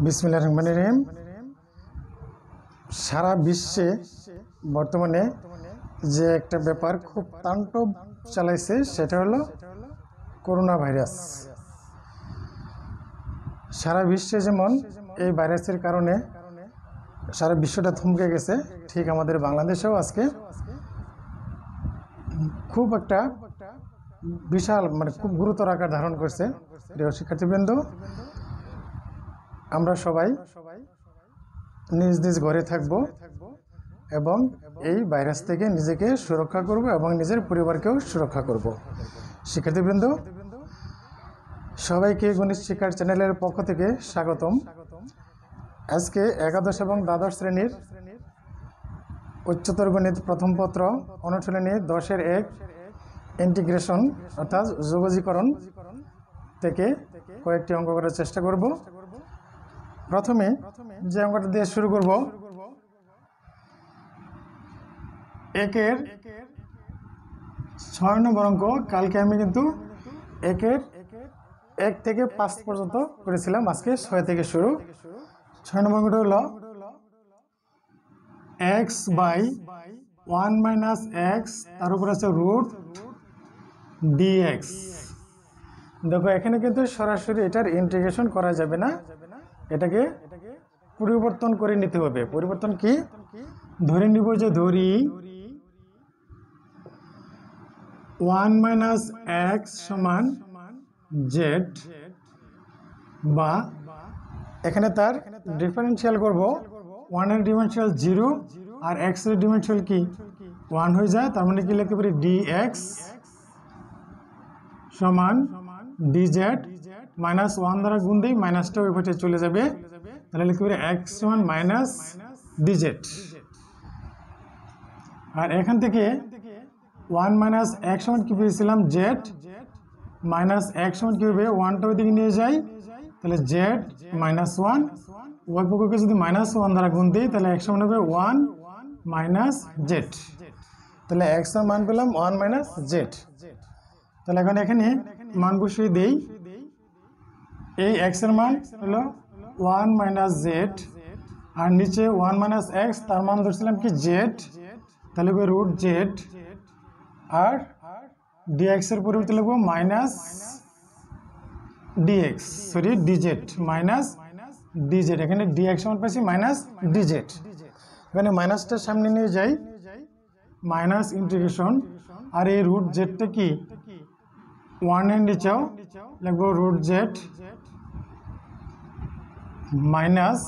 বিসমিল্লাহির রহমানির রহিম। সারা বিশ্বে বর্তমানে যে একটা ব্যাপার খুব তাণ্ডব চালাইছে সেটা হলো করোনা ভাইরাস। সারা বিশ্বে যেমন এই ভাইরাসের কারণে সারা বিশ্বটা থমকে গেছে, ঠিক আমাদের বাংলাদেশেও আজকে খুব একটা বিশাল খুব গুরুতর আকার ধারণ করছে। প্রিয় শিক্ষার্থীবৃন্দ, আমরা সবাই নিজ নিজ ঘরে থাকব এবং এই ভাইরাস থেকে নিজেকে সুরক্ষা করব এবং নিজের পরিবারকেও সুরক্ষা করব। শিক্ষার্থীবৃন্দ, সবাইকে গণিত শিক্ষার চ্যানেলের পক্ষ থেকে স্বাগতম। আজকে একাদশ এবং দ্বাদশ শ্রেণীর উচ্চতর গণিত প্রথম পত্র অনুশীলনী 10-1 ইন্টিগ্রেশন অর্থাৎ যোগজীকরণ থেকে কয়েকটি অঙ্ক করার চেষ্টা করব। প্রথমে যে অঙ্কটা দিয়ে শুরু করব, একের 6 নম্বর অঙ্ক। কালকে আমি কিন্তু একের 1 থেকে 5 পর্যন্ত করেছিলাম, আজকে 6 থেকে শুরু। 6 নম্বর অঙ্কটা হলো x বাই 1 মাইনাস এক্স তার উপর আছে রুট dx। দেখো এখানে কিন্তু সরাসরি এটার ইন্টিগ্রেশন করা যাবে না, এটাকে পরিবর্তন করে নিতে হবে। পরিবর্তন কি? ধরে নিব যে ধরি 1 মাইনাস এক্স সমান জেড, বা এখানে তার ডিফারেন্সিয়াল করব। 1 এর ডিমেনশনাল 0 আর x এর ডিমেনশনাল কি 1 হয়ে যায়, তার মানে কি লিখতে পারি dx সমান dz মাইনাস 1 দ্বারা গুণ দিই, মাইনাসটা ওই পাশে চলে যাবে, তাহলে লিখতে পারি x সমান মাইনাস dz। আর এখান থেকে 1 মাইনাস x সমান কি পেয়েছিলাম z, মাইনাস x সমান কি হবে 1টা ওইদিকে নিয়ে যাই, তাহলে z মাইনাস 1, ওই পক্ষকে যদি মাইনাস 1 দ্বারা গুণ দিই তাহলে x সমান হবে 1 মাইনাস z। তাহলে x এর মান পেলাম 1 মাইনাস z। তাহলে এখন এখানে মান বসিয়ে দেই। এই x এর মান হলো 1 মাইনাস z আর নিচে 1 মাইনাস x, তার মান ধরছিলাম কি z, তাহলে হবে রুট z। আর dx এর পরিবর্তে লিখব minus dx, sorry dz minus dz। এখানে dx সমান পাইছি মাইনাস dz। এখানে মাইনাসটা সামনে নিয়ে যাই, মাইনাস ইন্টিগ্রেশন, আর এই রুট জেডটা কি 1 এর নিচেও লিখব root Z minus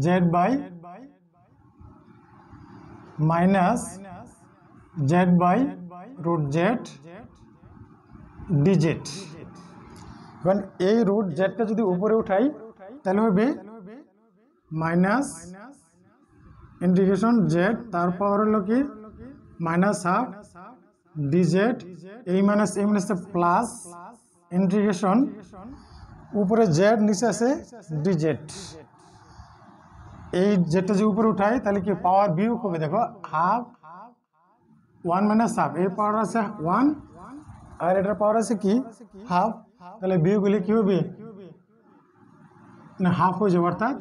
Z by minus Z by root Z dz. এখন এই রুট জেডটা যদি উপরে উঠাই তাহলে হবে মাইনাস ইন্টিগ্রেশন জেড, তারপর হলো কি মাইনাস হাফ ডিজেড, এই মাইনাস প্লাস ইন্টিগ্রেশন উপরে জেড নিচে আছে ডিজেড। এই জেডটা যে উপরে উঠাই তাহলে কি পাওয়ার বিয়োগ হবে, দেখো হাফ 1 মাইনাস হাফ, এই পাওয়ার আছে 1 আর এটার পাওয়ার আছে কি হাফ, তাহলে বিয়োগ হলে কি হবে না হাফ হয়ে যাবে, অর্থাৎ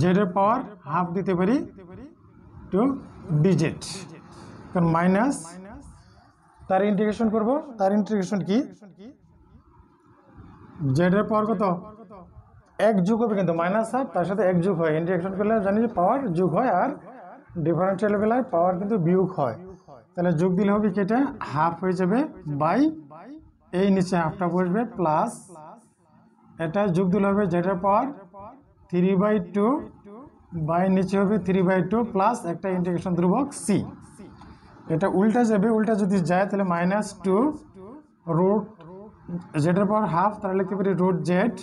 জেডের পাওয়ার হাফ দিতে পারি টু ডিজেড। কারণ মাইনাস তার ইন্টিগ্রেশন করব, তার ইন্টিগ্রেশন কি জেডের পাওয়ার কত 1 যোগ হবে, কিন্তু মাইনাস হাফ তার সাথে 1 যোগ হয়, ইন্টিগ্রেশন করলে জানি যে পাওয়ার যোগ হয় আর ডিফারেন্সিয়াল বেলায় পাওয়ার কিন্তু বিয়োগ হয়। তাহলে যোগ দিলে হবে কি এটা হাফ হয়ে যাবে বাই এই নিচে হাফটা বসবে প্লাস এটা যোগ দিলে হবে জেডের পাওয়ার 3/2 বাই নিচে হবে 3/2 প্লাস একটা ইন্টিগ্রেশন ধ্রুবক সি। এটা উল্টা যাবে, উল্টা যদি যায় তাহলে মাইনাস 2 রুট জেডের পাওয়ার হাফ, তাহলে লিখতে পারি রুট জেড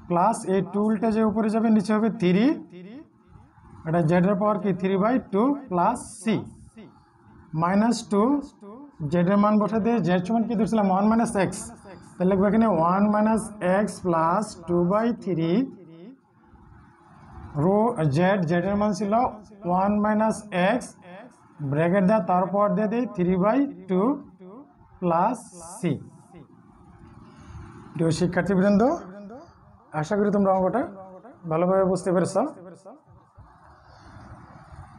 প্লাস এই 2 উল্টা যে উপরে যাবে নিচে হবে 3, এটা জেডের পাওয়ার কি 3/2 প্লাস সি মাইনাস 2 জেডের মান বসে দিয়ে জেড সমান কি ধরছিলাম 1 মাইনাস এক্স, তাহলে লিখবো এখানে 1 minus X plus 2/3 rho Z, জেডের মান ছিল 1 মাইনাস এক্স, ব্র্যাকেট দেওয়া তারপর দিয়ে দিই 3/2 প্লাস সি। প্রিয় শিক্ষার্থীবৃন্দ, আশা করি তোমরা অঙ্কটা ভালোভাবে বুঝতে পেরেছ।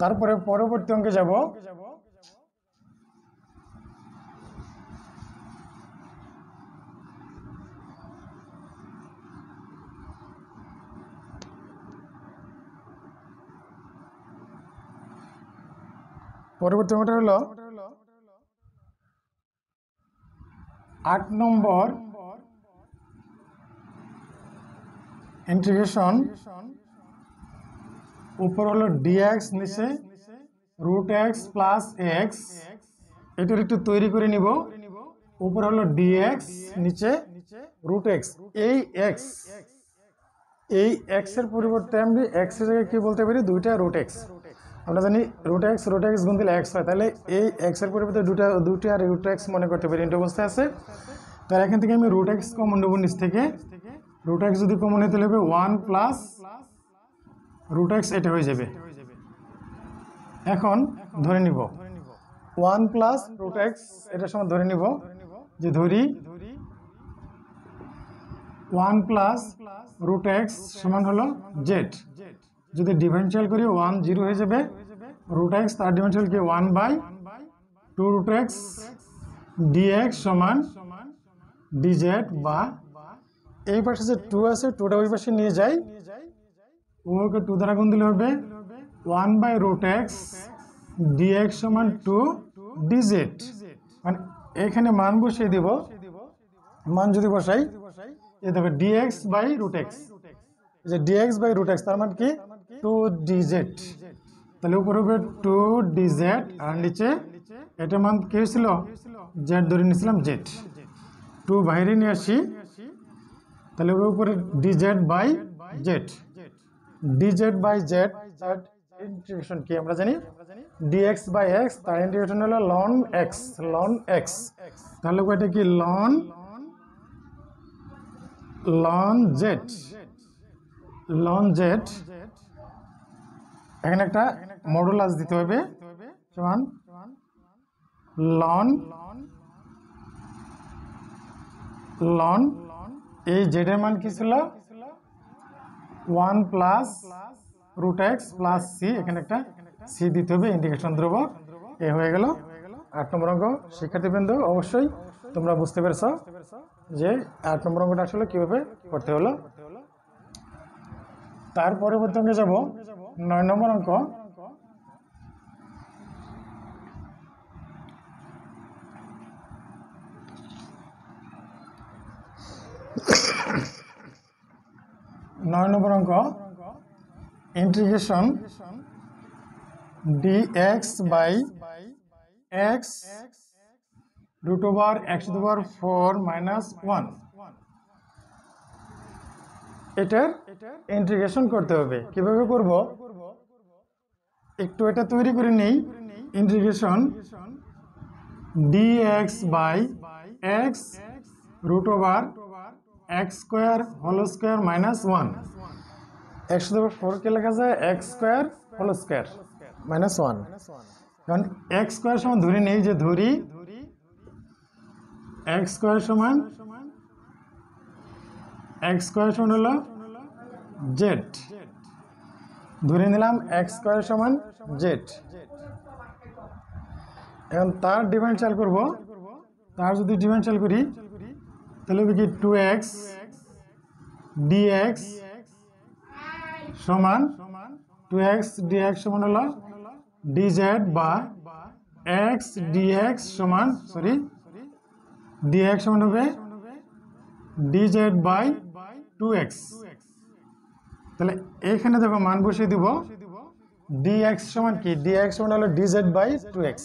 তারপরে পরবর্তী অঙ্কে যাব। পরবর্তী অঙ্কটা হলো 8 নম্বর ইন্টিগ্রেশন। উপর হলো dx, নিচে √x প্লাস এক্স। এটার একটু তৈরি করে নিব। উপর হলো dx, নিচে √x। এই x এর পরিবর্তে আমি x এর জায়গায় কি বলতে পারি, দুইটা √x। আমরা জানি √x গুণ দিলে x হয়, তাহলে এই x এর পরিবর্তে দুইটা √x মনে করতে পারি, ইন্টু অবস্থায় আছে। তাহলে এখান থেকে আমি √x কমন নেব, নিচ থেকে √x যদি কমন নিতে হবে 1 প্লাস √x, এটা হয়ে যাবে। এখন ধরে নিব 1 প্লাস √x, এটার সময় ধরে নিব যে ধরি 1 প্লাস √x সমান হলো z। যদি ডিফারেন্সিয়াল করি 1 0 হয়ে যাবে। √x তার ডিফারেন্সিয়াল কি 1/2√x dx সমান dz, বা এই পাশে যে 2 আছে 2টা ওই পাশে নিয়ে যাই, ওকে 2 দ্বারা গুণ দিলে হবে 1/√x dx সমান 2 dz। মানে এখানে মান বসিয়ে দিব, মান যদি বসাই এ দেবে dx/√x, যে dx/√x তার মান কি 2 dz। তাহলে উপরে হবে 2 dz, আর নিচে এটা মান কি ছিল z ধরে নিয়েছিলাম z। 2 বাইরে নিয়ে আসি, তাহলে উপরে dz/z, dz/z তার ইন্টিগ্রেশন কি আমরা জানি dx/x, তার ইন্টিগ্রেশন হলো ln x। তাহলে এটা কি ln z। এখানে একটা মডুলাস দিতে হবে, সমান ln এই z এর মান কি ছিল 1 প্লাস √x প্লাস c, এখানে একটা c দিতে হবে, ইন্টিগ্রেশন ধ্রুবক। এ হয়ে গেল 8 নম্বর অঙ্ক। শিক্ষার্থীবৃন্দ, অবশ্যই তোমরা বুঝতে পেরেছ যে 8 নম্বর অঙ্কটা আসলে কিভাবে করতে হলো। তার পরবর্তী অঙ্কে যাব 9 নম্বর অঙ্ক। Integration dx/x √x⁴ - 1। এটার ইন্টিগ্রেশন করতে হবে। কিভাবে করব, একটু এটা তৈরি করে নেই। Integration dx/x √x² whole square -1। x⁴ কে লেখা যায় x² হোল স্কয়ার -1। কারণ x² সমান ধরে নেই, যে ধরি x² সমান হলো z, ধরে নিলাম x² সমান z। এখন তার ডিফারেন্সিয়াল করব। তার যদি ডিফারেন্সিয়াল করি তাহলে হবে কি 2x dx সমান 2x dx সমান হলো dz, বা x dx সমান dx সমান হবে dz/2x। তাহলে এখানে দেখো মান বসিয়ে দিব, dx সমান কি, dx সমান হলো dz/2x।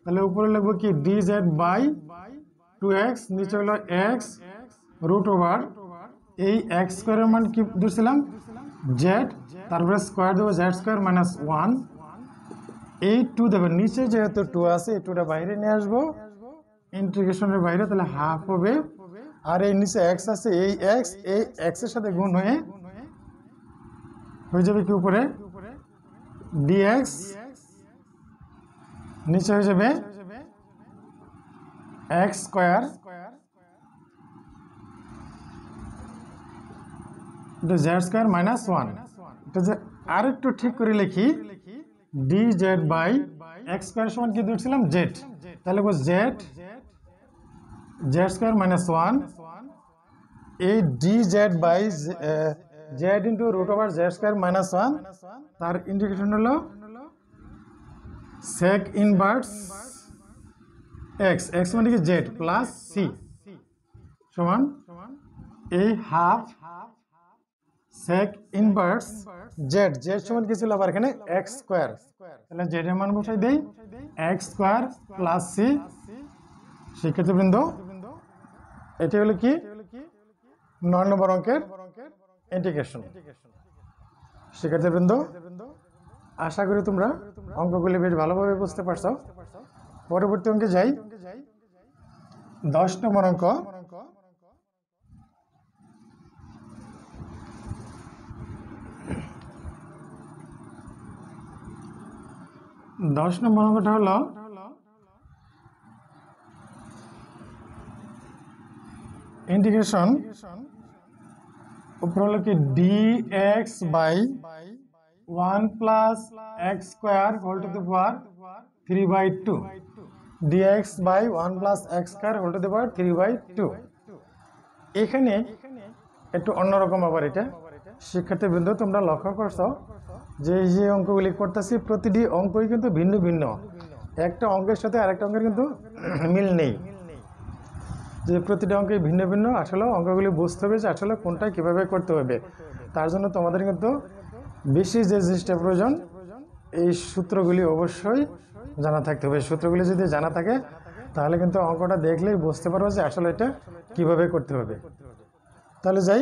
তাহলে উপরে লিখবো কি dz/2x, নিচে হলো x √ এই x² এর মান কি ধরছিলাম z, তারপরে স্কয়ার দেবো z² -1। এই 2 দেবো, নিচে যেহেতু 2 আছে এই 2টা বাইরে নিয়ে আসবো ইন্টিগ্রেশনের বাইরে, তাহলে হাফ হবে। আর এই নিচে x আছে, এই x এর সাথে গুণ হয়ে যাবে কি উপরে dx, নিচে হয়ে যাবে x² এটা জেড স্কোয়ার মাইনাস ওয়ান। এটা যে আরেকটু ঠিক করে লিখি, D Z by X square সমান কি ধরছিলাম জেড, তাহলে Z Z square minus one, এই D Z by Z into root over Z square minus one, তার ইন্টিগ্রেশন হলো সেক ইনভার্স এক্স, এক্স মানে কি জেড প্লাস সি সমান এই half sec inverse Z, Z সমান কি ছিল আবার এখানে এক্স স্কোয়ার, তাহলে জেড এর মান বসাই দেই এক্স স্কোয়ার প্লাস সি। শিক্ষার্থীবৃন্দ এটি হলো কি 9 নম্বর অঙ্কের ইন্টিগ্রেশন। শিক্ষার্থীবৃন্দ আশা করি তোমরা অঙ্কগুলি বেশ ভালোভাবে বুঝতে পারছো। পরবর্তী অঙ্কে যাই, 10 নম্বর অঙ্ক। 10 নম্বর অঙ্কটা হলো ইন্টিগ্রেশন, উপর হলো কি dx by 1 plus X square whole to the power 3/2, dx by 1 plus X square whole to the power 3/2। এখানে একটু অন্যরকম আবার এটা। শিক্ষার্থীবৃন্দ তোমরা লক্ষ্য করছো যে এই যে অঙ্কগুলি করতেছি প্রতিটি অঙ্কই কিন্তু ভিন্ন ভিন্ন, একটা অঙ্কের সাথে আরেকটা অঙ্কের কিন্তু মিল নেই, যে প্রতিটা অঙ্কে ভিন্ন ভিন্ন। আসলে অঙ্কগুলি বুঝতে হবে যে আসলে কোনটা কিভাবে করতে হবে। তার জন্য তোমাদের কিন্তু বেশি যে জিনিসটা প্রয়োজন, এই সূত্রগুলি অবশ্যই জানা থাকতে হবে। সূত্রগুলি যদি জানা থাকে তাহলে কিন্তু অঙ্কটা দেখলেই বুঝতে পারবো যে আসলে এটা কিভাবে করতে হবে। তাহলে যাই,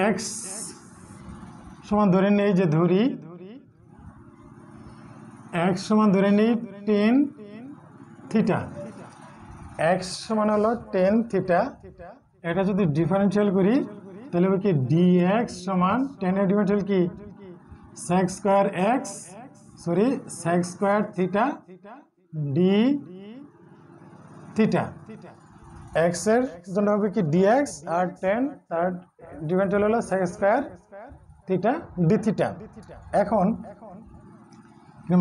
এক্স সমান ধরে নেই যে ধরি এক্স সমান ধরে নেই টেন থিটা, এক্স সমান হলো টেন থিটা। এটা যদি ডিফারেন্সিয়াল করি তাহলে হবে কি ডিএক্স সমান টেনের ডিফারেন্সিয়াল কি sec square X, sorry sec square theta D theta. X এর জন্য হবে কি ডিএক্স আর টেন, তার ডিফারেন্সিয়াল হলো sec square theta D theta. এখন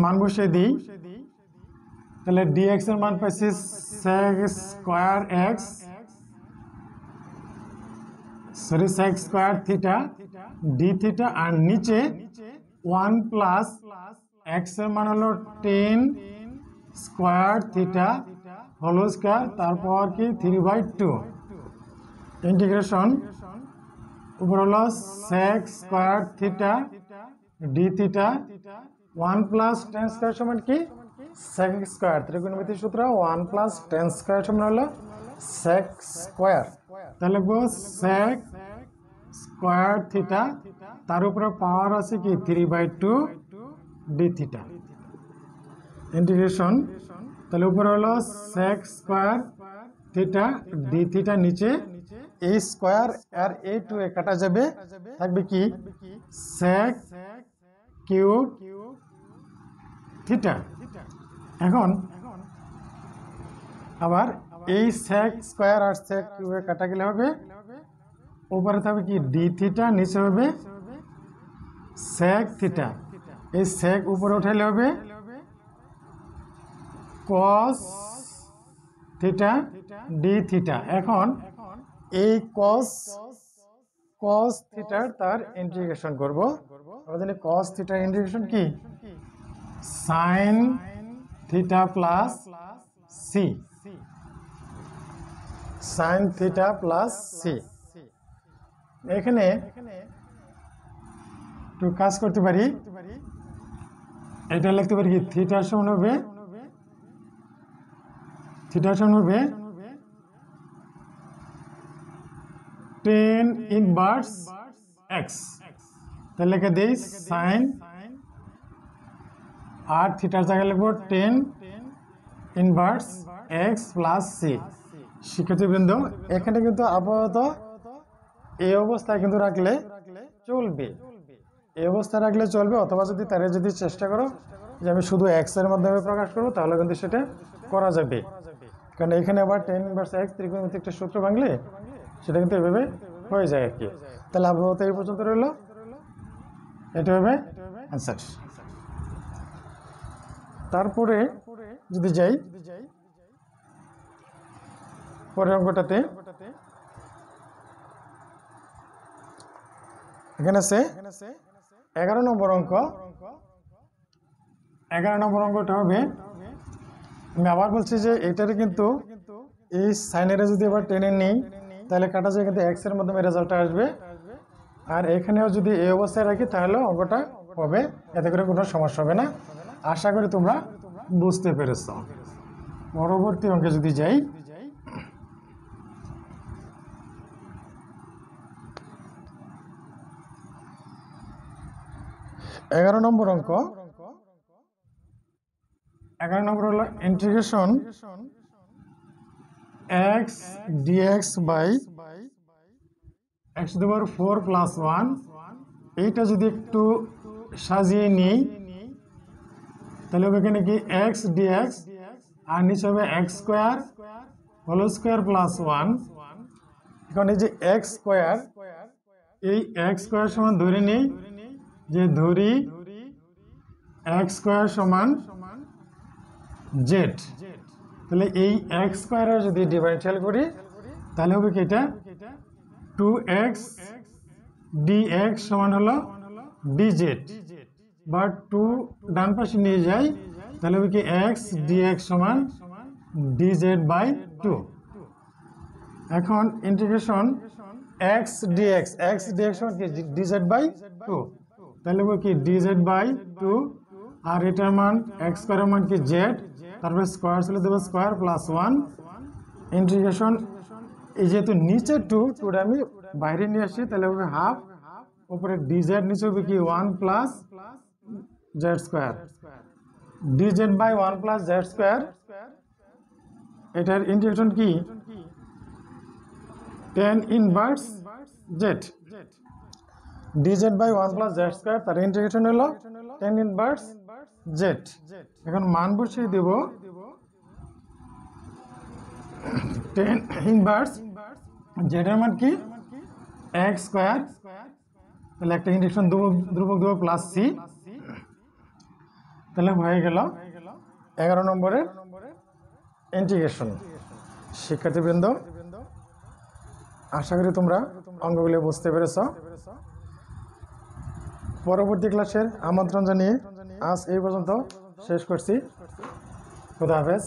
মান বসিয়ে দিই, তাহলে ডিএক্স এর মান পাইছি sec square X, sorry sec square theta D theta, আর নিচে 1 প্লাস এক্স এর মান হলো 10 স্কোয়ার থিটা হোল স্কোয়ার, তারপর কি 3/2 ইন্টিগ্রেশন, উপর হলো sec square theta D theta 1 plus 10 square সমান কি সেক স্কোয়ার, ত্রিকোণমিতির সূত্র 1 প্লাস 10 স্কোয়ার সমান হলো সেক স্কোয়ার। তাহলে সেক স্কোয়ার থিটা, তার উপরে পাওয়ার আছে কি 3/2 ডি থিটা ইন্টিগ্রেশন। তাহলে উপরে হলো sec square theta D theta, নিচে এই স্কোয়ার আর এই 2 এ কাটা যাবে, থাকবে কি সেক কিউব থিটা। এখন আবার এই সেক স্কোয়ার আর সেক কিউবে কাটা গেলে হবে উপরে থাকবে কি ডি থিটা, নিচে হবে সেক থিটা, এই সেক উপরে উঠাইলে হবে কস থিটা ডি থিটা। এখন এই কস থিটার তার ইন্টিগ্রেশন করব। আমরা জানি কস থিটার ইন্টিগ্রেশন কি sine theta plus C, sine theta plus C. এখানে একটু কাজ করতে পারি, এটা লিখতে পারি কি থিটা সমান হবে 10 ইনভার্স এক্স, তাহলে লিখে দিই সাইন, আর থিটার জায়গায় লিখব 10 ইনভার্স এক্স প্লাস সি। শিক্ষার্থীবৃন্দ এখানে কিন্তু আপাতত এই অবস্থায় কিন্তু রাখলে চলবে, এই অবস্থায় রাখলে চলবে, অথবা যদি তারা যদি চেষ্টা করো যে আমি শুধু এক্স এর মাধ্যমে প্রকাশ করবো তাহলে কিন্তু সেটা করা যাবে। কারণ এখানে আবার 10 ইনভার্স এক্স ত্রিকোণমিতিক একটা সূত্র ভাঙলে সেটা কিন্তু এভাবে হয়ে যায় আর কি। তাহলে আপাতত এই পর্যন্ত রইল, এটা হবে অ্যান্সার। তারপরে যদি যাই পরের অঙ্কটাতে, এখানে আছে 11 নম্বর অঙ্ক। 11 নম্বর অঙ্কটা হবে, আমি আবার বলছি যে এটারে কিন্তু এই সাইনের যদি এবার টেনে নিই তাহলে কাটা যায় কিন্তু এক্স এর মাধ্যমে রেজাল্টটা আসবে, আর এখানেও যদি এই অবস্থায় রাখি তাহলে অঙ্কটা হবে, এতে করে কোনো সমস্যা হবে না। আশা করি তোমরা বুঝতে পেরেছ। পরবর্তী অঙ্কে যদি যাই, এগারো নম্বর অঙ্ক। 11 নম্বর হলো integration X dx by X to the power 4 plus 1। এইটা যদি একটু সাজিয়ে নিই তাহলে হবে এখানে কি এক্স ডিএক্স, আর নিচে হবে X square whole square plus 1। এখন এই যে এক্স স্কোয়ার, এই এক্স স্কোয়ার সমান ধরে নিই, যে ধরি এক্স স্কোয়ার সমান জেড। তাহলে এই এক্স স্কোয়ারের যদি ডিফারেন্সিয়াল করি তাহলে হবে কি এটা 2x dx সমান হলো dz, বা 2 ডান পাশে নিয়ে যাই তাহলে হবে কি x dx সমান dz বাই 2। এখন ইন্টিগ্রেশন x dx সমান কি dz বাই 2, তাহলে হবে কি dz বাই 2, আর এটার মান x স্কয়ারের মান কি z, তারপরে স্কয়ার চলে দেবো স্কয়ার প্লাস 1 ইন্টিগ্রেশন। এই যেহেতু নিচে 2টা আমি বাইরে নিয়ে আসি তাহলে হবে হাফ, উপরে dz নিচে হবে কি 1 plus z square, dz by 1 plus z square. এটার ইন্টিগ্রেশন কি tan inverse z, dz by 1 plus z square, তার ইন্টিগ্রেশন হলো tan ইনভার্স z। এখন মান বসিয়ে দেব tan ইনভার্স z এর মান কি x স্কয়ার, তাহলে একটা ইন্টিগ্রেশন ধ্রুবক দেব প্লাস c, তাহলে হয়ে গেল 11 নম্বরের ইন্টিগ্রেশন। শিক্ষার্থীবৃন্দ, আশা করি তোমরা অঙ্কগুলো বুঝতে পেরেছ। পরবর্তী ক্লাসের আমন্ত্রণ জানিয়ে আজ এই পর্যন্ত শেষ করছি। খুদা হাফেজ।